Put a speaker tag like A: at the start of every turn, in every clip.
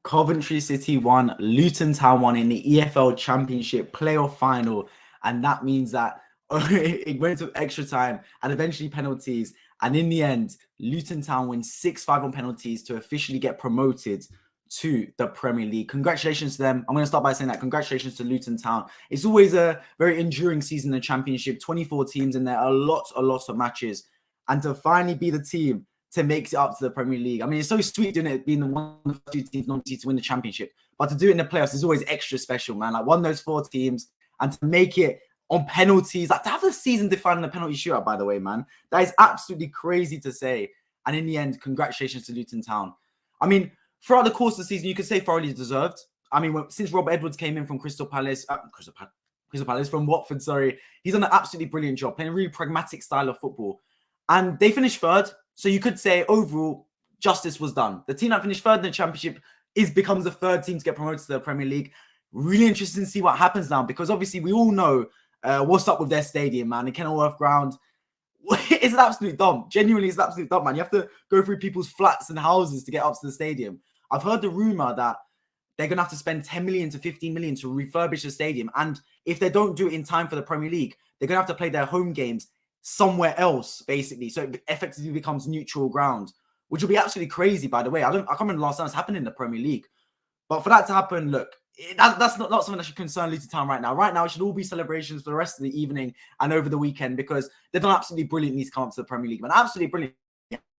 A: Coventry City won, Luton Town won in the EFL Championship playoff final. And that means that it went to extra time and eventually penalties. And in the end, Luton Town wins 6-5 on penalties to officially get promoted to the Premier League. Congratulations to them. I'm going to start by saying that congratulations to Luton Town. It's always a very enduring season in the Championship. 24 teams in there, a lot of matches. And to finally be the team to make it up to the Premier League. I mean, it's so sweet doing it, being the one of the 2 teams not to win the Championship. But to do it in the playoffs is always extra special, man. Like one of those 4 teams and to make it on penalties, like to have the season defined in a penalty shootout, by the way, man. That is absolutely crazy to say. And in the end, congratulations to Luton Town. I mean, throughout the course of the season, you could say thoroughly deserved. I mean, since Rob Edwards came in from Crystal Palace from Watford, sorry, he's done an absolutely brilliant job, playing a really pragmatic style of football. And they finished 3rd. So you could say overall, justice was done. The team that finished 3rd in the Championship becomes the 3rd team to get promoted to the Premier League. Really interesting to see what happens now, because obviously we all know what's up with their stadium, man. The Kenilworth ground. It's an absolute dump. Genuinely, it's an absolute dump, man. You have to go through people's flats and houses to get up to the stadium. I've heard the rumor that they're going to have to spend 10 million to 15 million to refurbish the stadium. And if they don't do it in time for the Premier League, they're going to have to play their home games somewhere else, basically. So it effectively becomes neutral ground, which will be absolutely crazy, by the way. I can't remember the last time it's happened in the Premier League. But for that to happen, look, that's not something that should concern Luton Town right now. Right now, it should all be celebrations for the rest of the evening and over the weekend, because they've done absolutely brilliant in these comps to the Premier League, man. Absolutely brilliant.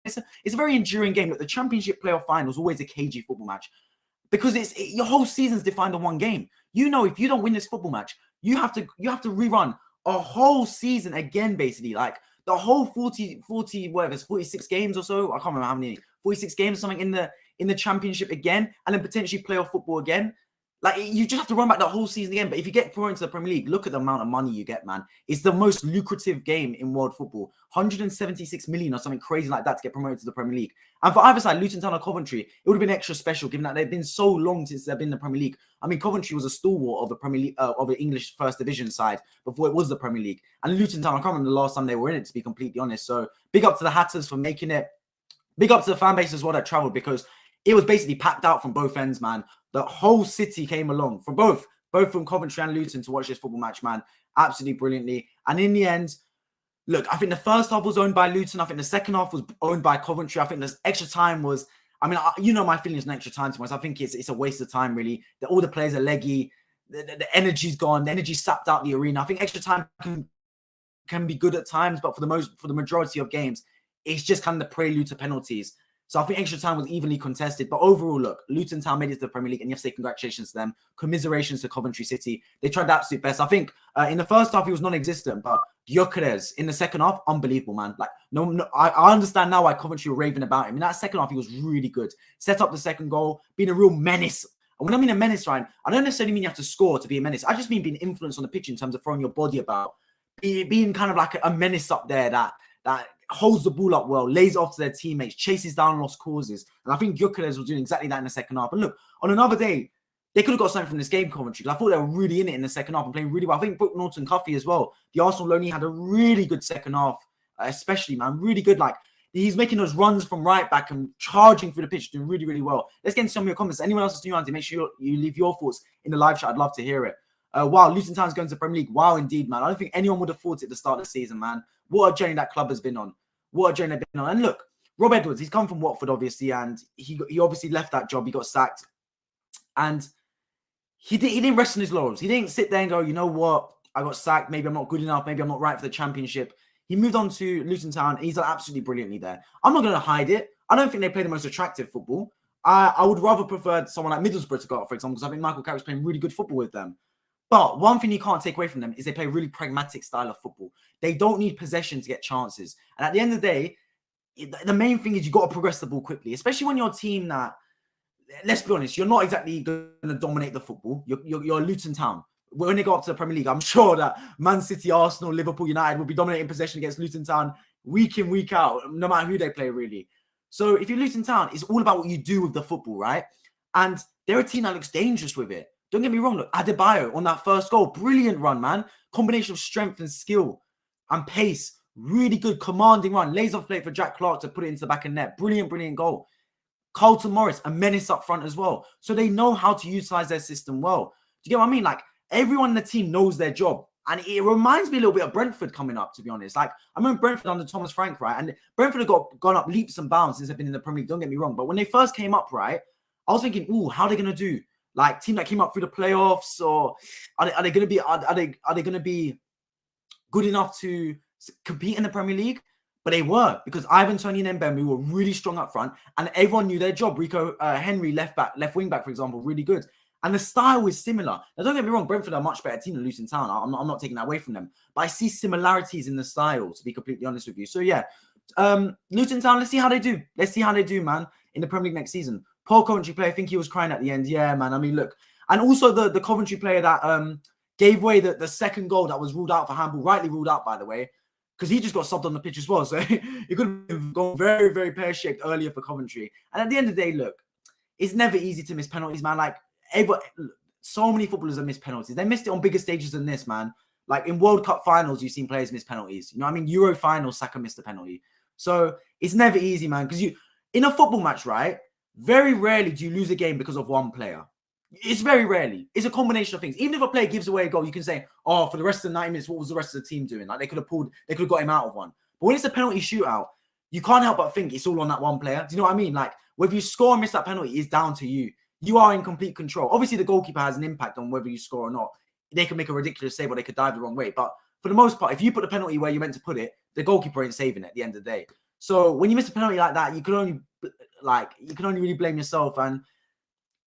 A: It's a very enduring game. Look, the Championship playoff final is always a cagey football match, because your whole season's defined on one game. You know, if you don't win this football match, you have to rerun a whole season again, basically. Like the whole 40 whatever, it's 46 games or so. I can't remember how many, 46 games or something in the Championship again, and then potentially playoff football again. Like, you just have to run back the whole season again. But if you get promoted to the Premier League, look at the amount of money you get, man. It's the most lucrative game in world football. 176 million or something crazy like that to get promoted to the Premier League. And for either side, Luton Town or Coventry, it would have been extra special, given that they've been so long since they've been in the Premier League. I mean, Coventry was a stalwart of the Premier League, of the English First Division side before it was the Premier League. And Luton Town, I can't remember the last time they were in it, to be completely honest. So big up to the Hatters for making it. Big up to the fan base as well that travelled, because it was basically packed out from both ends, man. The whole city came along from both from Coventry and Luton to watch this football match, man. Absolutely brilliantly. And in the end, look, I think the first half was owned by Luton. I think the second half was owned by Coventry. I think the extra time was, I mean, you know my feelings on extra time to myself. I think it's a waste of time, really. All the players are leggy. The energy's gone. The energy sapped out the arena. I think extra time can be good at times, but for the majority of games, it's just kind of the prelude to penalties. So I think extra time was evenly contested. But overall, look, Luton Town made it to the Premier League, and you have to say congratulations to them. Commiserations to Coventry City. They tried the absolute best. I think in the first half, he was non-existent, but Gyökeres in the second half, unbelievable, man. Like, no, I understand now why Coventry were raving about him. In that second half, he was really good. Set up the second goal, being a real menace. And when I mean a menace, Ryan, I don't necessarily mean you have to score to be a menace. I just mean being influenced on the pitch in terms of throwing your body about. Being kind of like a menace up there that holds the ball up well, lays it off to their teammates, chases down lost causes. And I think Gyökeres was doing exactly that in the second half. And look, on another day, they could have got something from this game, Coventry. I thought they were really in it in the second half and playing really well. I think Brooke Norton-Cuffy as well. The Arsenal loanee had a really good second half, especially, man. Really good. Like, he's making those runs from right back and charging through the pitch, doing really, really well. Let's get into some of your comments. Anyone else is new, Andy, make sure you leave your thoughts in the live chat. I'd love to hear it. Wow, Luton Town's going to the Premier League. Wow, indeed, man. I don't think anyone would have thought it at the start of the season, man. What a journey that club has been on. What a journey they've been on. And look, Rob Edwards, he's come from Watford, obviously, and he obviously left that job. He got sacked. And he didn't rest on his laurels. He didn't sit there and go, you know what? I got sacked. Maybe I'm not good enough. Maybe I'm not right for the Championship. He moved on to Luton Town. He's done absolutely brilliantly there. I'm not going to hide it. I don't think they play the most attractive football. I would rather prefer someone like Middlesbrough to go up, for example, because I think Michael Carrick's playing really good football with them. But one thing you can't take away from them is they play a really pragmatic style of football. They don't need possession to get chances. And at the end of the day, the main thing is you got to progress the ball quickly, especially when you're a team that, let's be honest, you're not exactly going to dominate the football. You're Luton Town. When they go up to the Premier League, I'm sure that Man City, Arsenal, Liverpool, United will be dominating possession against Luton Town week in, week out, no matter who they play, really. So if you're Luton Town, it's all about what you do with the football, right? And they're a team that looks dangerous with it. Don't get me wrong. Look, Adebayo on that first goal. Brilliant run, man. Combination of strength and skill and pace. Really good commanding run. Lays off play for Jack Clark to put it into the back of net. Brilliant, brilliant goal. Carlton Morris, a menace up front as well. So they know how to utilize their system well. Do you get what I mean? Like, everyone in the team knows their job. And it reminds me a little bit of Brentford coming up, to be honest. Like, I remember Brentford under Thomas Frank, right? And Brentford have gone up leaps and bounds since they've been in the Premier League, don't get me wrong. But when they first came up, right, I was thinking, ooh, how are they going to do? Like, team that came up through the playoffs, or are they going to be good enough to compete in the Premier League? But they were, because Ivan Toney and Mbembe were really strong up front, and everyone knew their job. Rico Henry, left wing back, for example, really good. And the style was similar. Now, don't get me wrong, Brentford are a much better team than Luton Town. I'm not taking that away from them. But I see similarities in the style, to be completely honest with you. So, yeah, Luton Town, let's see how they do. Let's see how they do, man, in the Premier League next season. Poor Coventry player, I think he was crying at the end. Yeah, man, I mean, look. And also the Coventry player that gave away the second goal that was ruled out for handball, rightly ruled out, by the way, because he just got subbed on the pitch as well. So it could have gone very, very pear-shaped earlier for Coventry. And at the end of the day, look, it's never easy to miss penalties, man. Like, so many footballers have missed penalties. They missed it on bigger stages than this, man. Like, in World Cup finals, you've seen players miss penalties. You know what I mean? Euro finals, Saka missed a penalty. So it's never easy, man. Because in a football match, right, very rarely do you lose a game because of one player. It's very rarely. It's a combination of things. Even if a player gives away a goal, you can say, oh, for the rest of the 90 minutes, what was the rest of the team doing? Like, they could have got him out of one. But when it's a penalty shootout, you can't help but think it's all on that one player. Do you know what I mean? Like, whether you score or miss that penalty is down to you. You are in complete control. Obviously, the goalkeeper has an impact on whether you score or not. They can make a ridiculous save or they could dive the wrong way. But for the most part, if you put the penalty where you're meant to put it, the goalkeeper ain't saving it at the end of the day. So when you miss a penalty like that, you can only really blame yourself. And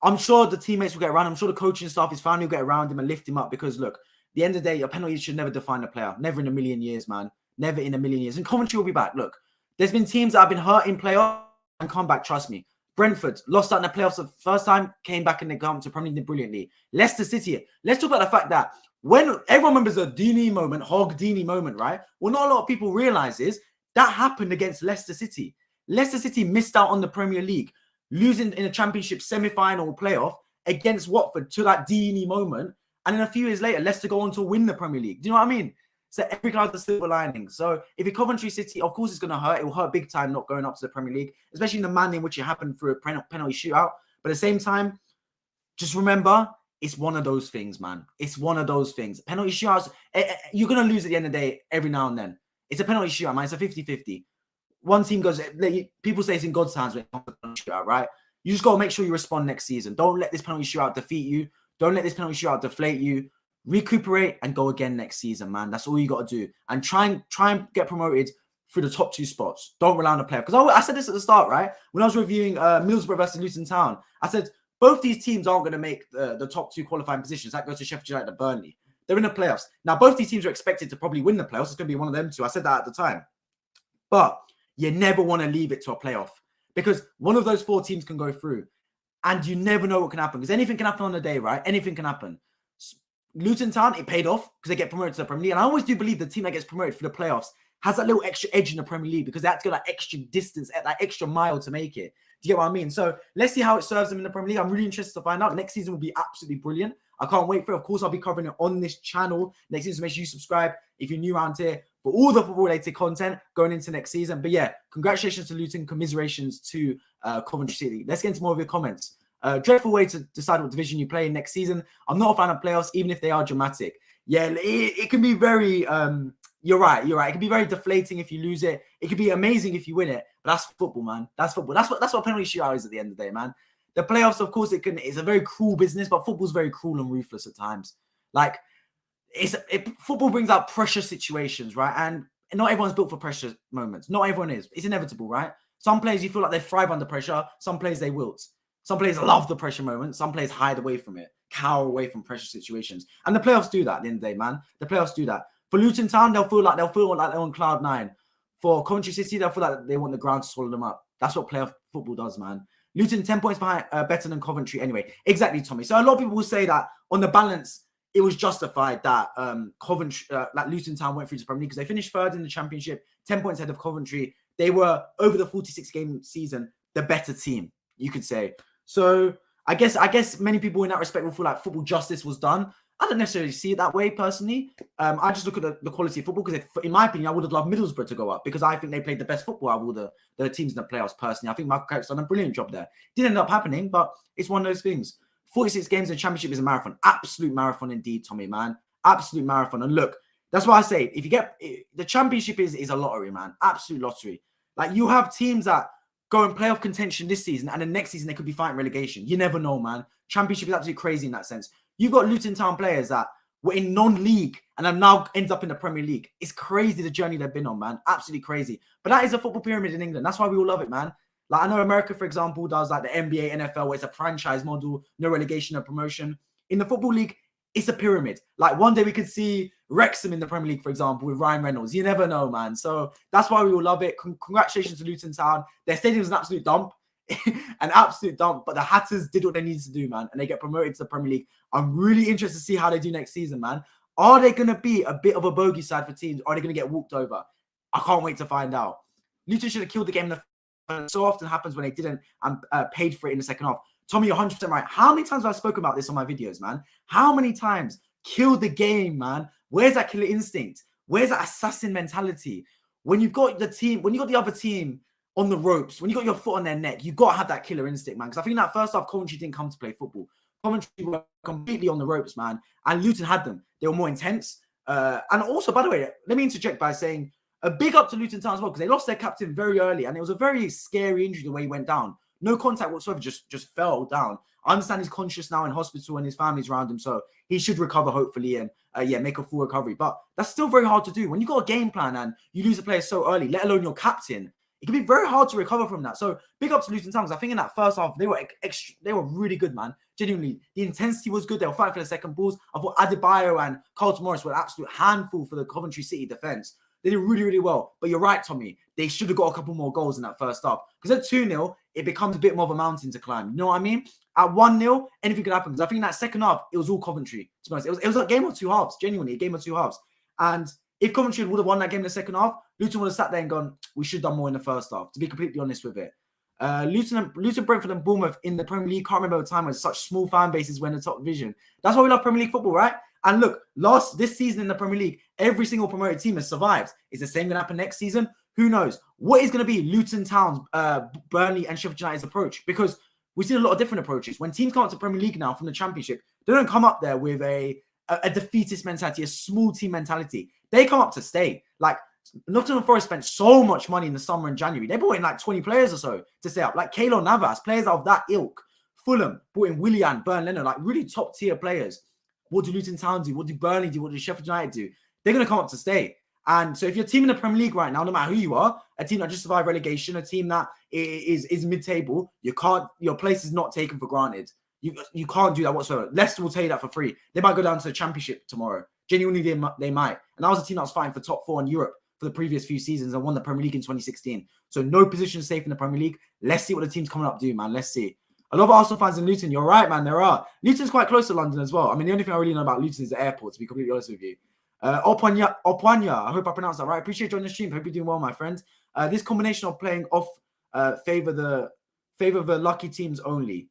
A: I'm sure the teammates will get around. I'm sure the coaching staff, his family will get around him and lift him up, because look, at the end of the day, a penalty should never define a player. Never in a million years, man. Never in a million years. And Coventry will be back. Look, there's been teams that have been hurt in playoffs and come back, trust me. Brentford lost out in the playoffs the first time, came back and they come to Premier League brilliantly. Leicester City. Let's talk about the fact that when everyone remembers the Deeney moment, Hog Deeney moment, right? Well, not a lot of people realize is that happened against Leicester City. Leicester City missed out on the Premier League, losing in a Championship semi-final playoff against Watford to that Deeney moment. And then a few years later, Leicester go on to win the Premier League. Do you know what I mean? So every cloud's a silver lining. So if you're Coventry City, of course it's going to hurt. It will hurt big time not going up to the Premier League, especially in the manner in which it happened through a penalty shootout. But at the same time, just remember, it's one of those things, man. It's one of those things. Penalty shootouts, you're going to lose at the end of the day every now and then. It's a penalty shootout, man. It's a 50-50. One team goes, people say it's in God's hands when it comes to penalty shootout, right? You just got to make sure you respond next season. Don't let this penalty shootout defeat you. Don't let this penalty shootout deflate you. Recuperate and go again next season, man. That's all you got to do. And try and get promoted through the top two spots. Don't rely on a player. Because I said this at the start, right? When I was reviewing Middlesbrough versus Luton Town, I said both these teams aren't going to make the top two qualifying positions. That goes to Sheffield United and Burnley. They're in the playoffs. Now, both these teams are expected to probably win the playoffs. It's going to be one of them two. I said that at the time. But you never want to leave it to a playoff, because one of those four teams can go through and you never know what can happen, because anything can happen on the day, right? Anything can happen. Luton Town, it paid off because they get promoted to the Premier League. And I always do believe the team that gets promoted for the playoffs has that little extra edge in the Premier League, because they have to go that extra distance, that extra mile to make it. Do you get what I mean? So let's see how it serves them in the Premier League. I'm really interested to find out. Next season will be absolutely brilliant. I can't wait for it. Of course, I'll be covering it on this channel next season. So make sure you subscribe if you're new around here for all the football-related content going into next season. But yeah, congratulations to Luton. Commiserations to Coventry City. Let's get into more of your comments. Dreadful way to decide what division you play in next season. I'm not a fan of playoffs, even if they are dramatic. Yeah, it can be very, you're right. It can be very deflating if you lose it. It can be amazing if you win it. But that's football, man. That's football. That's what penalty shootout is at the end of the day, man. The playoffs, of course, it's a very cruel business, but football's very cruel and ruthless at times. Like, football brings out pressure situations, right? And not everyone's built for pressure moments. Not everyone is. It's inevitable, right? Some players, you feel like they thrive under pressure. Some players, they wilt. Some players love the pressure moment. Some players hide away from it, cower away from pressure situations. And the playoffs do that at the end of the day, man. The playoffs do that. For Luton Town, they'll feel like they're on cloud nine. For Coventry City, they'll feel like they want the ground to swallow them up. That's what playoff football does, man. Luton 10 points behind, better than Coventry anyway. Exactly, Tommy. So a lot of people will say that on the balance, it was justified that Luton Town went through to Premier League because they finished third in the Championship, 10 points ahead of Coventry. They were, over the 46-game season, the better team, you could say. So I guess many people in that respect will feel like football justice was done. I don't necessarily see it that way personally. I just look at the quality of football because, in my opinion, I would have loved Middlesbrough to go up because I think they played the best football out of all the teams in the playoffs. Personally, I think Michael Carrick's done a brilliant job there. Didn't end up happening, but it's one of those things. 46 games in the Championship is a marathon, absolute marathon indeed, Tommy, man, absolute marathon. And look, that's why I say if you get the Championship is a lottery, man, absolute lottery. Like you have teams that go in playoff contention this season, and the next season they could be fighting relegation. You never know, man. Championship is absolutely crazy in that sense. You've got Luton Town players that were in non-league and have now ended up in the Premier League. It's crazy the journey they've been on, man. Absolutely crazy. But that is a football pyramid in England. That's why we all love it, man. Like I know America, for example, does like the NBA, NFL, where it's a franchise model, no relegation, no promotion. In the Football League, it's a pyramid. Like one day we could see Wrexham in the Premier League, for example, with Ryan Reynolds. You never know, man. So that's why we all love it. Congratulations to Luton Town. Their stadium is an absolute dump. An absolute dump. But the Hatters did what they needed to do, man. And they get promoted to the Premier League. I'm really interested to see how they do next season, man. Are they going to be a bit of a bogey side for teams? Or are they going to get walked over? I can't wait to find out. Luton should have killed the game in the so often happens when they didn't and paid for it in the second half. Tommy, you're 100% right. How many times have I spoken about this on my videos, man? How many times? Kill the game, man. Where's that killer instinct? Where's that assassin mentality? When you've got the team, when you got the other team on the ropes, when you got your foot on their neck, you got to have that killer instinct, man. Because I think that first half, Coventry didn't come to play football. Coventry were completely on the ropes, man. And Luton had them. They were more intense. And also, by the way, let me interject by saying a big up to Luton Town as well, because they lost their captain very early. And it was a very scary injury the way he went down. No contact whatsoever, just fell down. I understand he's conscious now in hospital and his family's around him, so he should recover hopefully and make a full recovery. But that's still very hard to do. When you've got a game plan and you lose a player so early, let alone your captain, it can be very hard to recover from that. So big up to Luton Town, because I think in that first half, they were really good, man. Genuinely, the intensity was good. They were fighting for the second balls. I thought Adebayo and Carlton Morris were an absolute handful for the Coventry City defence. They did really, really well. But you're right, Tommy. They should have got a couple more goals in that first half. Because at 2-0, it becomes a bit more of a mountain to climb. You know what I mean? At 1-0, anything could happen. Because I think in that second half, it was all Coventry. To be honest, it was a game of two halves. Genuinely, a game of two halves. And if Coventry would have won that game in the second half, Luton would have sat there and gone, we should have done more in the first half, to be completely honest with it. Luton, Brentford and Bournemouth in the Premier League, can't remember a time when such small fan bases were in the top division. That's why we love Premier League football, right? And look, this season in the Premier League, every single promoted team has survived. Is the same going to happen next season? Who knows? What is going to be Luton Town's, Burnley and Sheffield United's approach? Because we've seen a lot of different approaches. When teams come up to Premier League now from the Championship, they don't come up there with a defeatist mentality, a small team mentality. They come up to stay. Like, Nottingham Forest spent so much money in the summer and January. They brought in like 20 players or so to stay up. Like Keylor Navas, players of that ilk. Fulham brought in Willian, Burn Leonard, like really top tier players. What do Luton Town do? What do Burnley do? What do Sheffield United do? They're going to come up to stay. And so if you're a team in the Premier League right now, no matter who you are, a team that just survived relegation, a team that is mid-table, your place is not taken for granted. You can't do that whatsoever. Leicester will tell you that for free. They might go down to the Championship tomorrow. Genuinely, they might. And that was a team that was fighting for top 4 in Europe for the previous few seasons and won the Premier League in 2016. So no position safe in the Premier League. Let's see what the teams coming up do, man. Let's see. A lot of Arsenal fans in Luton. You're right, man. There are. Luton's quite close to London as well. I mean, the only thing I really know about Luton is the airport, to be completely honest with you. Opwanya, I hope I pronounced that right. Appreciate joining the stream. Hope you're doing well, my friend. This combination of playing off favor the lucky teams only.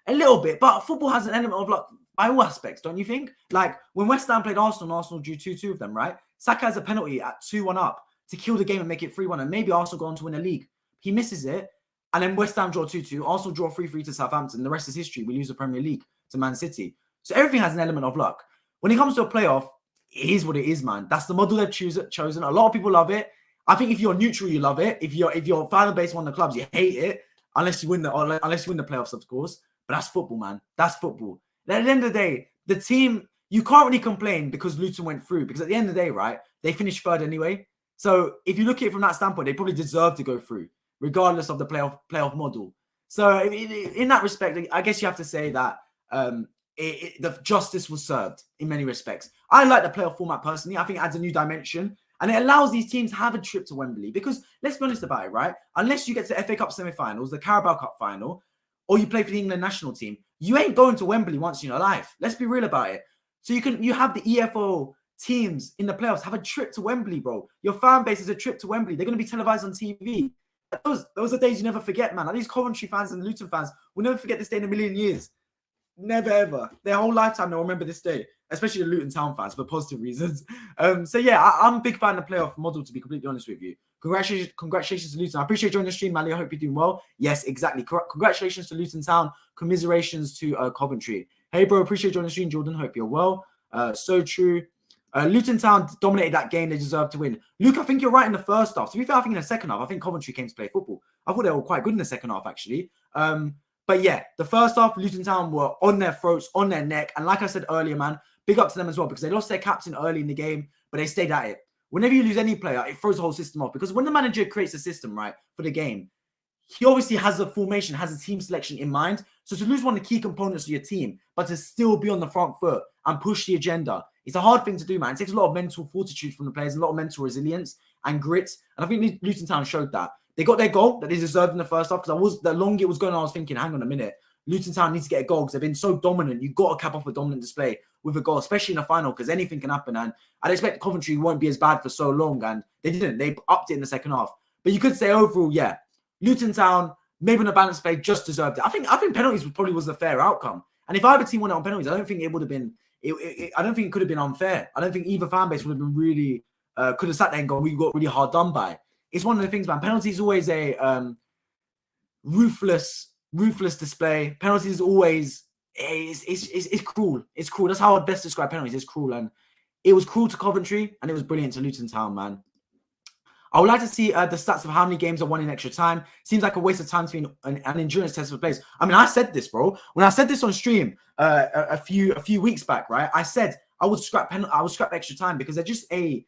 A: A little bit, but football has an element of luck by all aspects, don't you think? Like when West Ham played Arsenal, and Arsenal drew 2-2 with them, right? Saka has a penalty at 2-1 up to kill the game and make it 3-1, and maybe Arsenal go on to win the league. He misses it, and then West Ham draw 2-2. Arsenal draw 3-3 to Southampton. The rest is history. We lose the Premier League to Man City. So everything has an element of luck. When it comes to a playoff, it is what it is, man. That's the model they've chosen. A lot of people love it. I think if you're neutral, you love it. If you're fan base one of the clubs, you hate it. Unless you win the playoffs, of course. But that's football, man. That's football. At the end of the day, the team, you can't really complain because Luton went through. Because at the end of the day, right, they finished third anyway. So if you look at it from that standpoint, they probably deserve to go through, regardless of the playoff model. So in that respect, I guess you have to say that the justice was served in many respects. I like the playoff format personally. I think it adds a new dimension. And it allows these teams to have a trip to Wembley. Because let's be honest about it, right? Unless you get to FA Cup semi-finals, the Carabao Cup final, or you play for the England national team, you ain't going to Wembley once in your life. Let's be real about it. So you have the EFL teams in the playoffs have a trip to Wembley, bro. Your fan base is a trip to Wembley. They're going to be televised on TV. Those are days you never forget, man. Like these Coventry fans and Luton fans will never forget this day in a million years. Never ever. Their whole lifetime they'll remember this day, especially the Luton Town fans for positive reasons. So yeah, I'm a big fan of the playoff model, to be completely honest with you. Congratulations to Luton. I appreciate you joining the stream, Mally. I hope you're doing well. Yes, exactly. Congratulations to Luton Town. Commiserations to Coventry. Hey, bro, appreciate you joining the stream, Jordan. Hope you're well. So true. Luton Town dominated that game. They deserved to win. Luke, I think you're right in the first half. To be fair, I think in the second half, I think Coventry came to play football. I thought they were quite good in the second half, actually. But yeah, the first half, Luton Town were on their throats, on their neck. And like I said earlier, man, big up to them as well, because they lost their captain early in the game, but they stayed at it. Whenever you lose any player, it throws the whole system off. Because when the manager creates a system, right, for the game, he obviously has a formation, has a team selection in mind. So to lose one of the key components of your team, but to still be on the front foot and push the agenda, it's a hard thing to do, man. It takes a lot of mental fortitude from the players, a lot of mental resilience and grit. And I think Luton Town showed that. They got their goal that they deserved in the first half, because the longer it was going on, I was thinking, hang on a minute, Luton Town needs to get a goal because they've been so dominant. You've got to cap off a dominant display with a goal, especially in a final, because anything can happen. And I'd expect Coventry won't be as bad for so long, and they didn't. They upped it in the second half. But you could say overall, yeah, Luton Town, maybe on a balanced play, just deserved it. I think penalties probably was the fair outcome. And if either team won it on penalties, I don't think it would have been. I don't think it could have been unfair. I don't think either fan base would have been really could have sat there and gone, we got really hard done by. It's one of the things, man. Penalties is always a ruthless display. Penalties is always it's cruel. It's cruel. That's how I'd best describe penalties. It's cruel, and it was cruel to Coventry, and it was brilliant to Luton Town, man. I would like to see the stats of how many games are won in extra time. Seems like a waste of time to be an endurance test for players. I mean, I said this, bro. When I said this on stream a few weeks back, right? I said I would scrap extra time because they're just a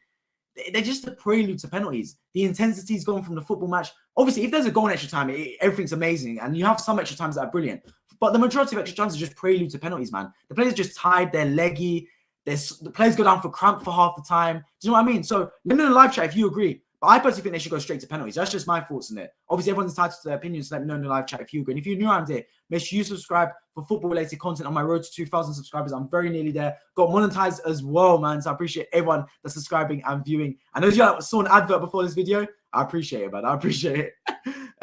A: prelude to penalties. The intensity is gone from the football match. Obviously, if there's a goal in extra time, everything's amazing, and you have some extra times that are brilliant. But the majority of extra times are just prelude to penalties, man. The players are just tired, they're leggy. The players go down for cramp for half the time. Do you know what I mean? So let me know in the live chat if you agree. But I personally think they should go straight to penalties. That's just my thoughts on it. Obviously, everyone's entitled to their opinions. So let me know in the live chat if you agree. And if you're new around here, make sure you subscribe for football-related content on my road to 2,000 subscribers. I'm very nearly there. Got monetized as well, man. So I appreciate everyone that's subscribing and viewing. And those of you that saw an advert before this video, I appreciate it, man. I appreciate it.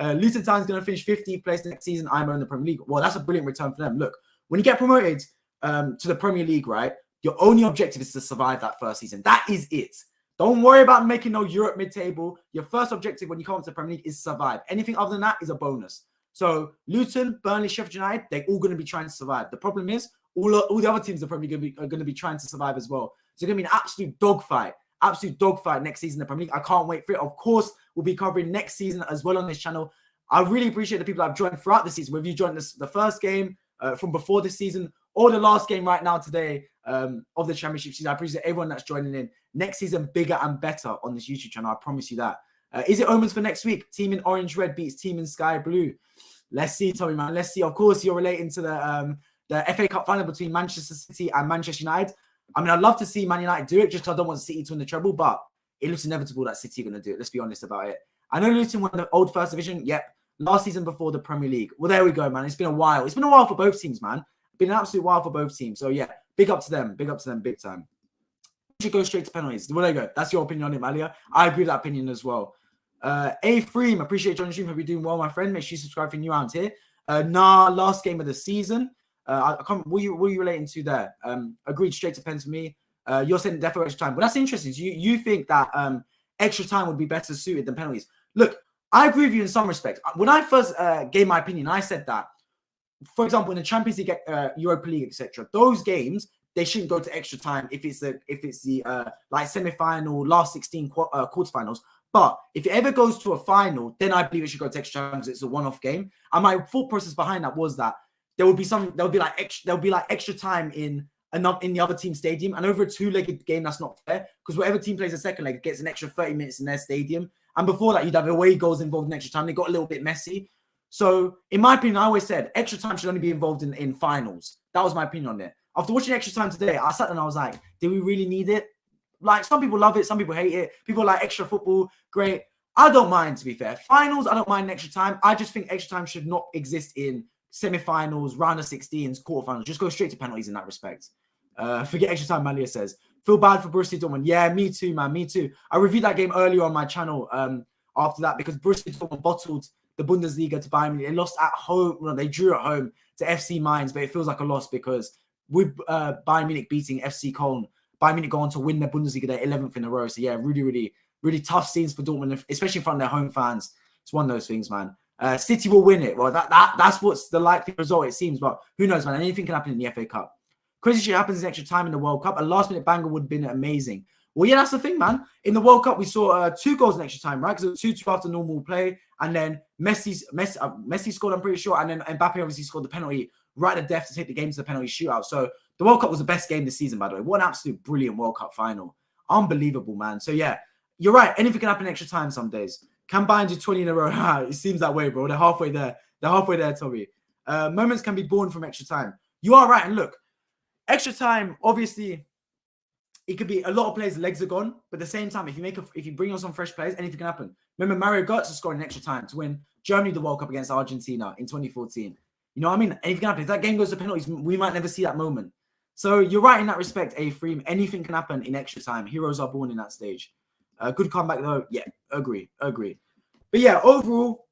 A: Luton Town is going to finish 15th place next season. I'm in the Premier League. Well, that's a brilliant return for them. Look, when you get promoted to the Premier League, right, your only objective is to survive that first season. That is it. Don't worry about making no Europe mid-table. Your first objective when you come to the Premier League is survive. Anything other than that is a bonus. So Luton, Burnley, Sheffield United, they're all going to be trying to survive. The problem is all the other teams are probably going to be trying to survive as well. So it's going to be an absolute dogfight next season in the Premier League. I can't wait for it. Of course, we'll be covering next season as well on this channel. I really appreciate the people that have joined throughout the season. Whether you joined the first game from before this season or the last game right now today of the Championship season, I appreciate everyone that's joining in. Next season, bigger and better on this YouTube channel. I promise you that. Is it omens for next week? Team in orange red beats team in sky blue. Let's see, Tommy, man. Let's see. Of course, you're relating to the FA Cup final between Manchester City and Manchester United. I mean, I'd love to see Man United do it just because I don't want City to win the treble, but it looks inevitable that City are going to do it. Let's be honest about it. I know Luton won the old first division. Yep. Last season before the Premier League. Well, there we go, man. It's been a while. It's been a while for both teams, man. Been an absolute while for both teams. So, yeah, big up to them. Big up to them big time. Should go straight to penalties. Well, there you go. That's your opinion on it, Malia. I agree with that opinion as well. A3, appreciate joining the stream. Hope you're doing well, my friend. Make sure you subscribe if you're new around here. Last game of the season. I can't. What are you relating to there? Agreed, straight to pens for me. You're saying definitely extra time. But that's interesting. So you think that extra time would be better suited than penalties. Look, I agree with you in some respects. When I first gave my opinion, I said that, for example, in the Champions League, Europa League, etc., those games, they shouldn't go to extra time if it's the like semi-final, last 16 quarterfinals. But if it ever goes to a final, then I believe it should go to extra time because it's a one-off game. And my thought process behind that was that there'll be like extra time in the other team's stadium, and over a two-legged game, that's not fair because whatever team plays a second leg gets an extra 30 minutes in their stadium. And before that, you'd have away goals involved in extra time. They got a little bit messy. So, in my opinion, I always said extra time should only be involved in finals. That was my opinion on it. After watching extra time today, I sat and I was like, did we really need it? Like, some people love it, some people hate it. People like extra football, great. I don't mind, to be fair. Finals, I don't mind extra time. I just think extra time should not exist in semi-finals, round of 16s, quarterfinals. Just go straight to penalties in that respect. Forget extra time, Malia says. Feel bad for Borussia Dortmund. Yeah, me too, man. Me too. I reviewed that game earlier on my channel after that because Borussia Dortmund bottled the Bundesliga to Bayern Munich. They lost at home. Well, they drew at home to FC Mainz, but it feels like a loss because with Bayern Munich beating FC Köln, Bayern Munich go on to win their Bundesliga, their 11th in a row. So yeah, really, really, really tough scenes for Dortmund, especially in front of their home fans. It's one of those things, man. City will win it. Well, that's what's the likely result, it seems. But who knows, man? Anything can happen in the FA Cup. Crazy shit happens in extra time in the World Cup. A last-minute banger would have been amazing. Well, yeah, that's the thing, man. In the World Cup, we saw 2 goals in extra time, right? Because it was 2-2 after normal play. And then Messi scored, I'm pretty sure. And then Mbappe obviously scored the penalty right at death to take the game to the penalty shootout. So the World Cup was the best game this season, by the way. What an absolute brilliant World Cup final. Unbelievable, man. So, yeah, you're right. Anything can happen in extra time some days. Can Bayern do 20 in a row? It seems that way, bro. They're halfway there. They're halfway there, Tommy. Moments can be born from extra time. You are right. And look, extra time, obviously, it could be a lot of players' legs are gone, but at the same time, if you bring on some fresh players, anything can happen. Remember, Mario Götze scored in extra time to win Germany the World Cup against Argentina in 2014. You know what I mean? Anything can happen. If that game goes to penalties, we might never see that moment. So you're right in that respect, A3. Anything can happen in extra time. Heroes are born in that stage. Good comeback though. Yeah, agree. But yeah, overall,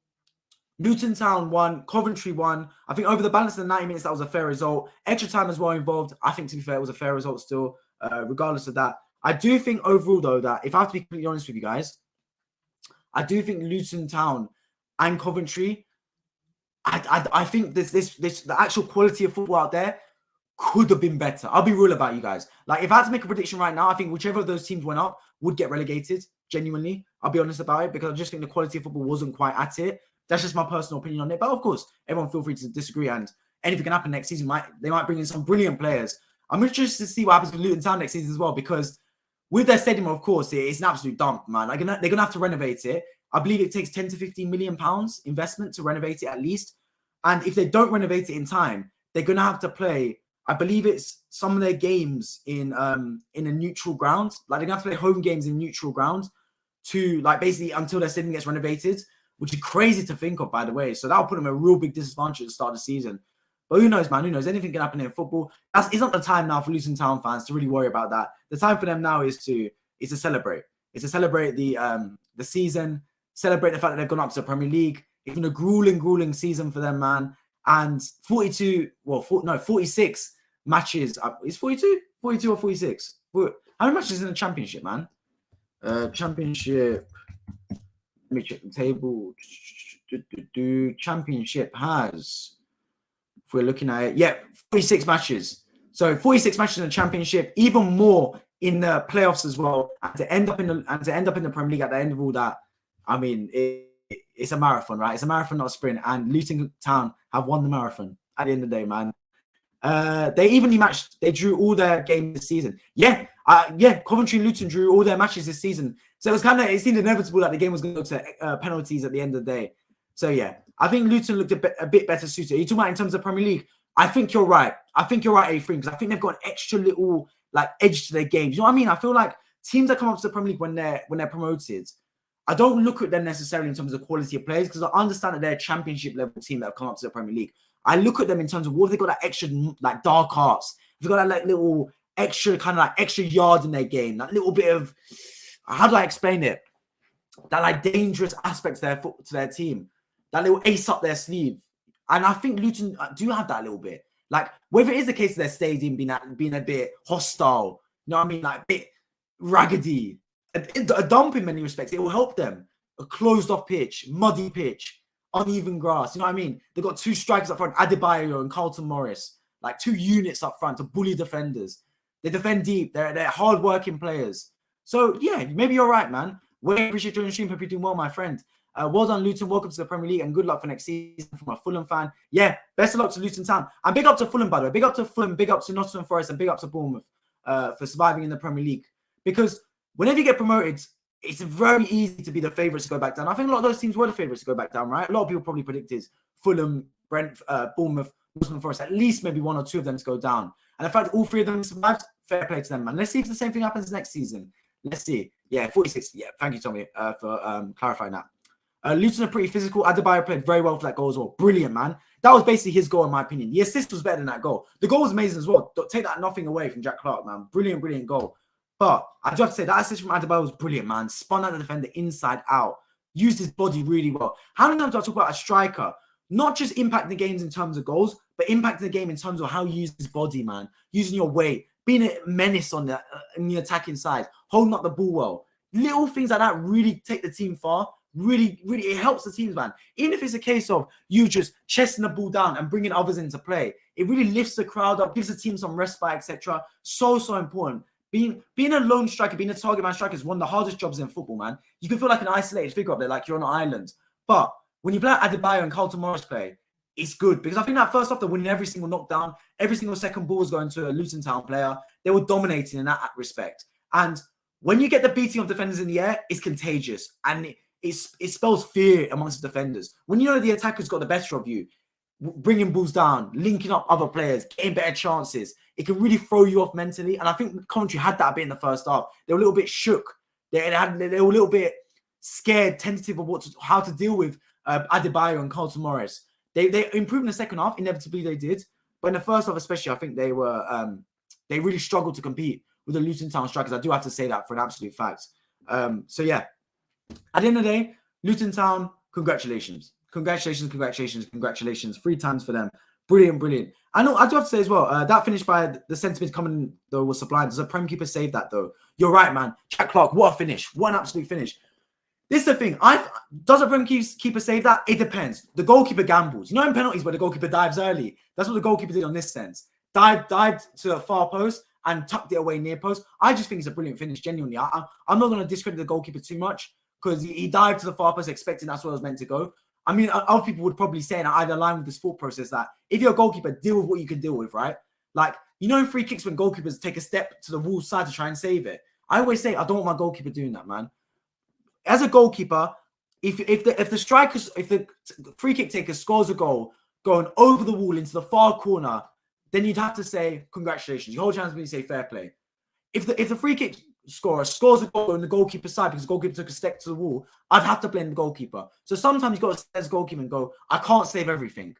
A: Luton Town won, Coventry won. I think over the balance of the 90 minutes, that was a fair result. Extra time as well involved. I think, to be fair, it was a fair result still, regardless of that. I do think overall, though, that if I have to be completely honest with you guys, I do think Luton Town and Coventry, I think the actual quality of football out there could have been better. I'll be real about you guys. Like, if I had to make a prediction right now, I think whichever of those teams went up would get relegated, genuinely. I'll be honest about it, because I just think the quality of football wasn't quite at it. That's just my personal opinion on it. But of course, everyone feel free to disagree, and anything can happen next season. They might bring in some brilliant players. I'm interested to see what happens with Luton Town next season as well, because with their stadium, of course, it's an absolute dump, man. They're going to have to renovate it. I believe it takes 10 to 15 million pounds investment to renovate it at least. And if they don't renovate it in time, they're going to have to play, I believe it's some of their games in a neutral ground. Like, they're going to have to play home games in neutral ground to, like, basically until their stadium gets renovated, which is crazy to think of, by the way. So that'll put them at a real big disadvantage at the start of the season. But who knows, man? Who knows? Anything can happen in football. It's not the time now for Luton Town fans to really worry about that. The time for them now is to celebrate. It's to celebrate the season, celebrate the fact that they've gone up to the Premier League. It's been a grueling season for them, man. And 46 matches. Is 42? 42 or 46? How many matches in the Championship, man? Championship. Let me check the table. Championship has, if we're looking at it, 46 matches. So 46 matches in the Championship, even more in the playoffs as well. And to end up in the Premier League at the end of all that, I mean, it's a marathon, right? It's a marathon, not a sprint. And Luton Town have won the marathon at the end of the day, man. They evenly matched. They drew all their games this season. Coventry and Luton drew all their matches this season. So it seemed inevitable that the game was going to go to penalties at the end of the day. So yeah, I think Luton looked a bit better suited. Are you talking about in terms of Premier League? I think you're right. A3, because I think they've got an extra little edge to their games. You know what I mean? I feel like teams that come up to the Premier League when they're promoted, I don't look at them necessarily in terms of quality of players, because I understand that they're a Championship level team that have come up to the Premier League. I look at them in terms of what have they got, that extra dark arts. They've got that little extra extra yard in their game, that little bit of, how do I explain it? That dangerous aspect to their team, that little ace up their sleeve. And I think Luton do have that a little bit. Like, whether it is the case of their stadium being a bit hostile, you know what I mean, like a bit raggedy, a dump in many respects, it will help them. A closed off pitch, muddy pitch, uneven grass, you know what I mean? They've got 2 strikers up front, Adebayo and Carlton Morris, like 2 units up front to bully defenders. They defend deep. They're hard-working players. So, yeah, maybe you're right, man. We appreciate your stream. Hope you're doing well, my friend. Well done, Luton. Welcome to the Premier League, and good luck for next season from a Fulham fan. Yeah, best of luck to Luton Town. And big up to Fulham, by the way. Big up to Fulham, big up to Nottingham Forest, and big up to Bournemouth for surviving in the Premier League. Because whenever you get promoted, it's very easy to be the favourites to go back down. I think a lot of those teams were the favourites to go back down, right? A lot of people probably predicted Fulham, Bournemouth, Nottingham Forest, at least maybe 1 or 2 of them to go down. And the fact that all 3 of them survived, fair play to them, man. Let's see if the same thing happens next season. Let's see. Yeah, 46. Yeah, thank you, Tommy, for clarifying that. Luton are pretty physical. Adebayo played very well for that goal as well. Brilliant, man. That was basically his goal, in my opinion. The assist was better than that goal. The goal was amazing as well. Don't take that nothing away from Jack Clark, man. Brilliant goal. But I do have to say, that assist from Adebayo was brilliant, man. Spun out the defender inside out. used his body really well. How many times do I talk about a striker not just impacting the games in terms of goals, but impacting the game in terms of how you use his body, man, using your weight, being a menace on the in the attacking side, holding up the ball well. Little things like that really take the team far. Really, it helps the teams, man. Even if it's a case of you just chesting the ball down and bringing others into play, it really lifts the crowd up, gives the team some respite, etc. So important. Being a lone striker, being a target man striker is one of the hardest jobs in football, man. You can feel like an isolated figure up there, like you're on an island. But when you play Adebayo and Carlton Morris play, it's good because I think that first off, they're winning every single knockdown, every single second ball was going to a Luton Town player. They were dominating in that respect. And when you get the beating of defenders in the air, it's contagious and it spells fear amongst the defenders. When you know the attacker's got the better of you, bringing balls down, linking up other players, getting better chances, it can really throw you off mentally. And I think Coventry had that a bit in the first half. They were a little bit shook. They were a little bit scared, tentative of how to deal with Adebayo and Carlton Morris. They improved in the second half, inevitably they did. But in the first half especially, I think they really struggled to compete with the Luton Town strikers. I do have to say that for an absolute fact. So yeah, at the end of the day, Luton Town, congratulations. Congratulations. 3 times for them. Brilliant. I do have to say as well, that finish by the centre-mid coming though was sublime. Does a Prem keeper save that though? You're right, man. Jack Clark, what a finish. What an absolute finish. This is the thing. Does a Prem keeper save that? It depends. The goalkeeper gambles. You know in penalties where the goalkeeper dives early? That's what the goalkeeper did on this sense. Dived to the far post and tucked it away near post. I just think it's a brilliant finish, genuinely. I'm not going to discredit the goalkeeper too much because he dived to the far post expecting that's where it was meant to go. I mean, other people would probably say, and I'd align with this thought process, that if you're a goalkeeper, deal with what you can deal with, right? Like, you know in free kicks when goalkeepers take a step to the wall side to try and save it. I always say, I don't want my goalkeeper doing that, man. As a goalkeeper, if the free kick taker scores a goal going over the wall into the far corner, then you'd have to say, congratulations. You hold your hands when you say fair play. If the free kick scorer scores a goal on the goalkeeper's side because the goalkeeper took a step to the wall, I'd have to blame the goalkeeper. So sometimes you've got to stay as goalkeeper and go, I can't save everything.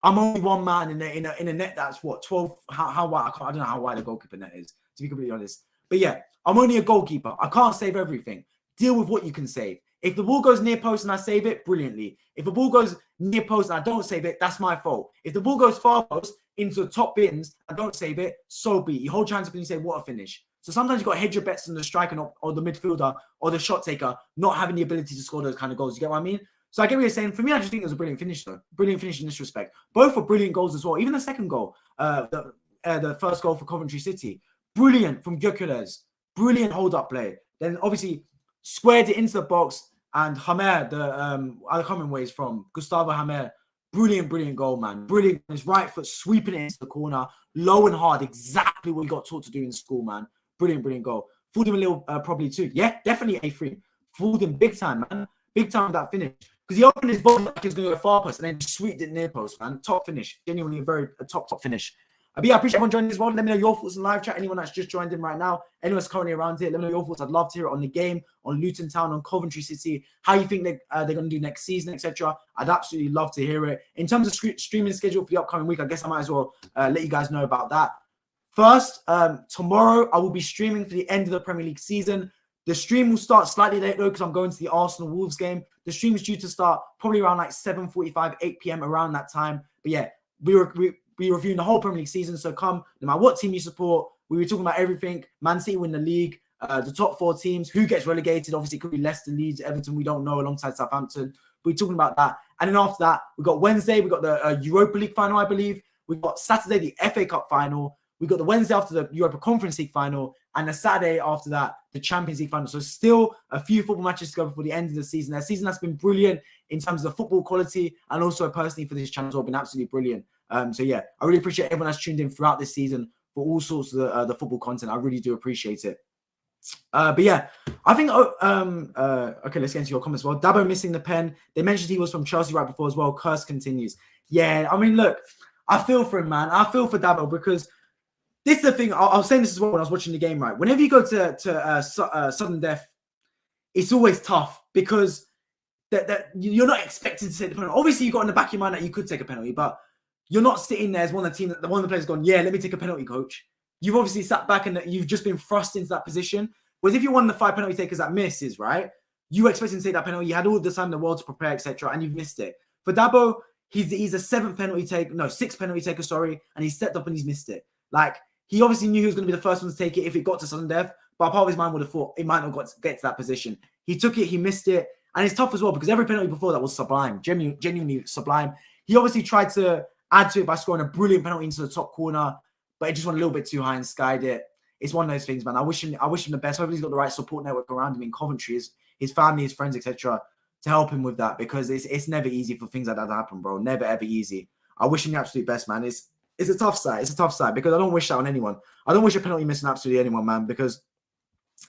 A: I'm only one man in a net that's what, 12, how wide, I don't know how wide a goalkeeper net is, to be completely honest. But yeah, I'm only a goalkeeper. I can't save everything. Deal with what you can save. If the ball goes near post and I save it, brilliantly. If the ball goes near post and I don't save it, that's my fault. If the ball goes far post into the top bins and don't save it, so be it. You hold your hands up and you say, what a finish. So sometimes you've got to hedge your bets on the striker or the midfielder or the shot taker not having the ability to score those kind of goals. You get what I mean? So I get what you're saying. For me, I just think it was a brilliant finish, though. Brilliant finish in this respect. Both were brilliant goals as well. Even the second goal, the first goal for Coventry City, brilliant from Gyökeres. Brilliant hold-up play. Then obviously squared it into the box and Hamer, I can't remember where he's from, Gustavo Hamer. Brilliant goal, man. Brilliant. His right foot sweeping it into the corner, low and hard, exactly what he got taught to do in school, man. Brilliant goal. Fooled him a little probably too. Yeah, definitely A3. Fooled him big time, man. Big time with that finish. Because he opened his body like he was going to go far post and then sweeped it near post, man. Top finish. Genuinely a top finish. But yeah, I appreciate everyone joining as well. Let me know your thoughts in live chat. Anyone that's just joined in right now, anyone that's currently around here, let me know your thoughts. I'd love to hear it on the game, on Luton Town, on Coventry City, how you think they're going to do next season, etc. I'd absolutely love to hear it. In terms of streaming schedule for the upcoming week, I guess I might as well let you guys know about that. First, tomorrow I will be streaming for the end of the Premier League season. The stream will start slightly late though because I'm going to the Arsenal Wolves game. The stream is due to start probably around like 7:45, 8 p.m. around that time. But yeah, we're reviewing the whole Premier League season. So come, no matter what team you support, we were talking about everything. Man City win the league, the top 4 teams, who gets relegated. Obviously, it could be Leicester, Leeds, Everton. We don't know, alongside Southampton. We're talking about that. And then after that, we got Wednesday. We got the Europa League final, I believe. We got Saturday, the FA Cup final. We got the Wednesday after the Europa Conference League final, and the Saturday after that, the Champions League final. So still a few football matches to go before the end of the season. The season has been brilliant in terms of the football quality, and also personally for this channel as well, been absolutely brilliant. So yeah, I really appreciate everyone that's tuned in throughout this season for all sorts of the football content. I really do appreciate it. But yeah, I think okay, let's get into your comments as well. Dabo missing the pen. They mentioned he was from Chelsea right before as well. Curse continues. Yeah, I mean, look, I feel for him, man. I feel for Dabo because this is the thing. I was saying this as well when I was watching the game, right? Whenever you go to sudden death, it's always tough because that you're not expected to take the penalty. Obviously, you got in the back of your mind that you could take a penalty, but you're not sitting there as one of the players going, yeah, let me take a penalty, coach. You've obviously sat back and you've just been thrust into that position. Whereas if you're one of the 5 penalty takers that misses, right? You were expecting to take that penalty. You had all the time in the world to prepare, etc., and you've missed it. For Dabo, he's a sixth penalty taker, sorry, and he stepped up and he's missed it. Like, he obviously knew he was going to be the first one to take it if it got to sudden death, but part of his mind would have thought it might not get to that position. He took it, he missed it, and it's tough as well because every penalty before that was sublime, genuinely sublime. He obviously tried to add to it by scoring a brilliant penalty into the top corner, but it just went a little bit too high and skied it. It's one of those things, man. I wish him the best. Hopefully he's got the right support network around him in Coventry, his family, his friends, etc., to help him with that, because it's never easy for things like that to happen, bro. Never, ever easy. I wish him the absolute best, man. It's a tough side. It's a tough side because I don't wish that on anyone. I don't wish a penalty miss on absolutely anyone, man, because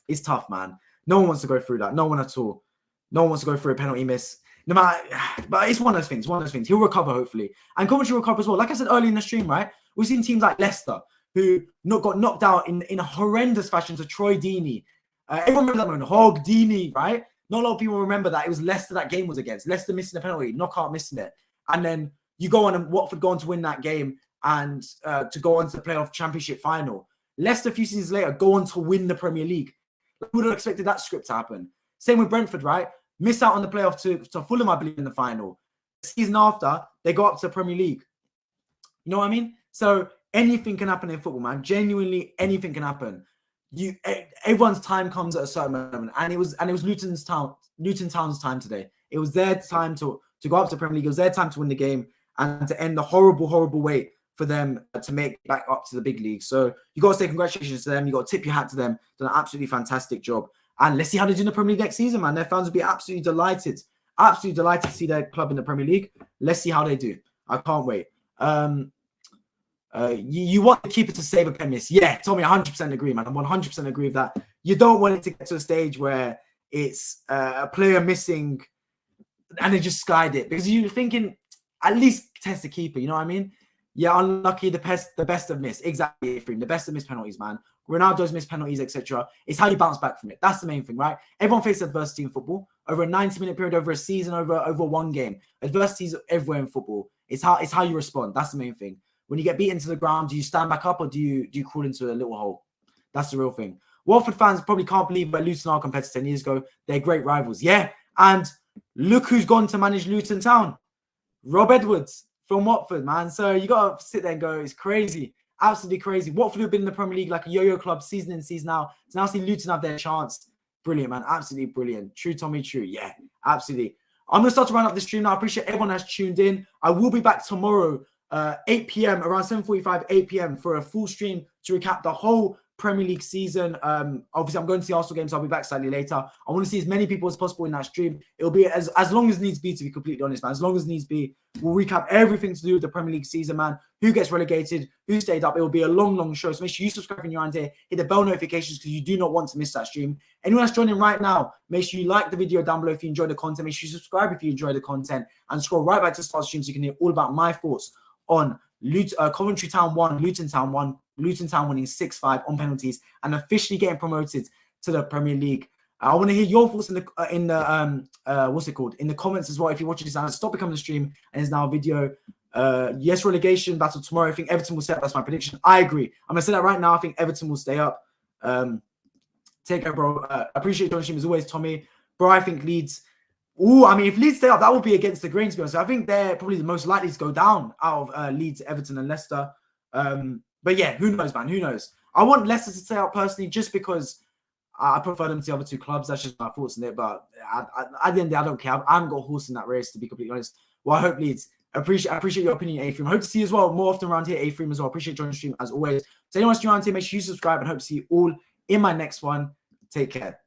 A: it's tough, man. No one wants to go through that. No one at all. No one wants to go through a penalty miss. No matter, but it's one of those things. One of those things. He'll recover, hopefully. And Coventry will recover as well. Like I said earlier in the stream, right? We've seen teams like Leicester who got knocked out in a horrendous fashion to Troy Deeney. Everyone remembers that moment. Hog Deeney, right? Not a lot of people remember that. It was Leicester that game was against. Leicester missing a penalty, Knockout missing it. And then you go on and Watford go on to win that game and to go on to the playoff championship final. Leicester a few seasons later go on to win the Premier League. Who would have expected that script to happen? Same with Brentford, right? Miss out on the playoff to Fulham, I believe, in the final. The season after, they go up to the Premier League. You know what I mean? So anything can happen in football, man. Genuinely, anything can happen. Everyone's time comes at a certain moment, and it was Luton Town's time today. It was their time to go up to the Premier League. It was their time to win the game and to end the horrible wait for them to make it back up to the big league. So you got to say congratulations to them. You got to tip your hat to them. Done an absolutely fantastic job. And let's see how they do in the Premier League next season, man. Their fans will be absolutely delighted to see their club in the Premier League. Let's see how they do. I can't wait. You want the keeper to save a pen miss. Yeah, Tommy, 100% agree, man. I 100% agree with that. You don't want it to get to a stage where it's a player missing and they just skied it, because you're thinking at least test the keeper. You know what I mean? Yeah, unlucky. The best of miss. Exactly, Ephraim. The best of missed penalties, man. Ronaldo's missed penalties, etc. It's how you bounce back from it. That's the main thing, right? Everyone faces adversity in football over a 90-minute period, over a season, over one game. Adversity is everywhere in football. It's how you respond. That's the main thing. When you get beaten to the ground, do you stand back up or do you crawl into a little hole? That's the real thing. Watford fans probably can't believe where Luton are compared to 10 years ago. They're great rivals. Yeah. And look who's gone to manage Luton Town. Rob Edwards from Watford, man. So you got to sit there and go, it's crazy. Absolutely crazy. Watford have been in the Premier League like a yo-yo club season in, season out. To now see Luton have their chance. Brilliant, man. Absolutely brilliant. True, Tommy, true. Yeah, absolutely. I'm going to start to round up the stream now. I appreciate everyone that's tuned in. I will be back tomorrow, 8 p.m., around 7:45, 8 p.m. for a full stream to recap the whole Premier League season. Obviously, I'm going to the Arsenal games. So I'll be back slightly later. I want to see as many people as possible in that stream. It'll be as long as needs be, to be completely honest, man. As long as needs be. We'll recap everything to do with the Premier League season, man. Who gets relegated, who stayed up. It will be a long show. So make sure you subscribe when you're on here. Hit the bell notifications because you do not want to miss that stream. Anyone that's joining right now, make sure you like the video down below if you enjoy the content. Make sure you subscribe if you enjoy the content. And scroll right back to the start stream so you can hear all about my thoughts on Coventry Town 1, Luton Town 1. Luton Town winning 6-5 on penalties and officially getting promoted to the Premier League. I want to hear your thoughts in the what's it called, in the comments as well. If you're watching this now, stop becoming a stream and it's now a video. Yes, relegation battle tomorrow. I think Everton will stay up. That's my prediction. I agree. I'm gonna say that right now. I think Everton will stay up. Take care, bro. Appreciate your stream as always, Tommy. Bro, I think Leeds. I mean, if Leeds stay up, that would be against the grain, to be honest. I think they're probably the most likely to go down out of Leeds, Everton, and Leicester. But yeah, who knows, man? Who knows? I want Leicester to stay out personally, just because I prefer them to the other two clubs. That's just my thoughts on it. But at the end of the day, I don't care. I haven't got a horse in that race, to be completely honest. Well, I hope Leeds. I appreciate your opinion, Ephraim. I hope to see you as well more often around here, Ephraim, as well. Appreciate joining the stream as always. So anyone who's around here, make sure you subscribe and hope to see you all in my next one. Take care.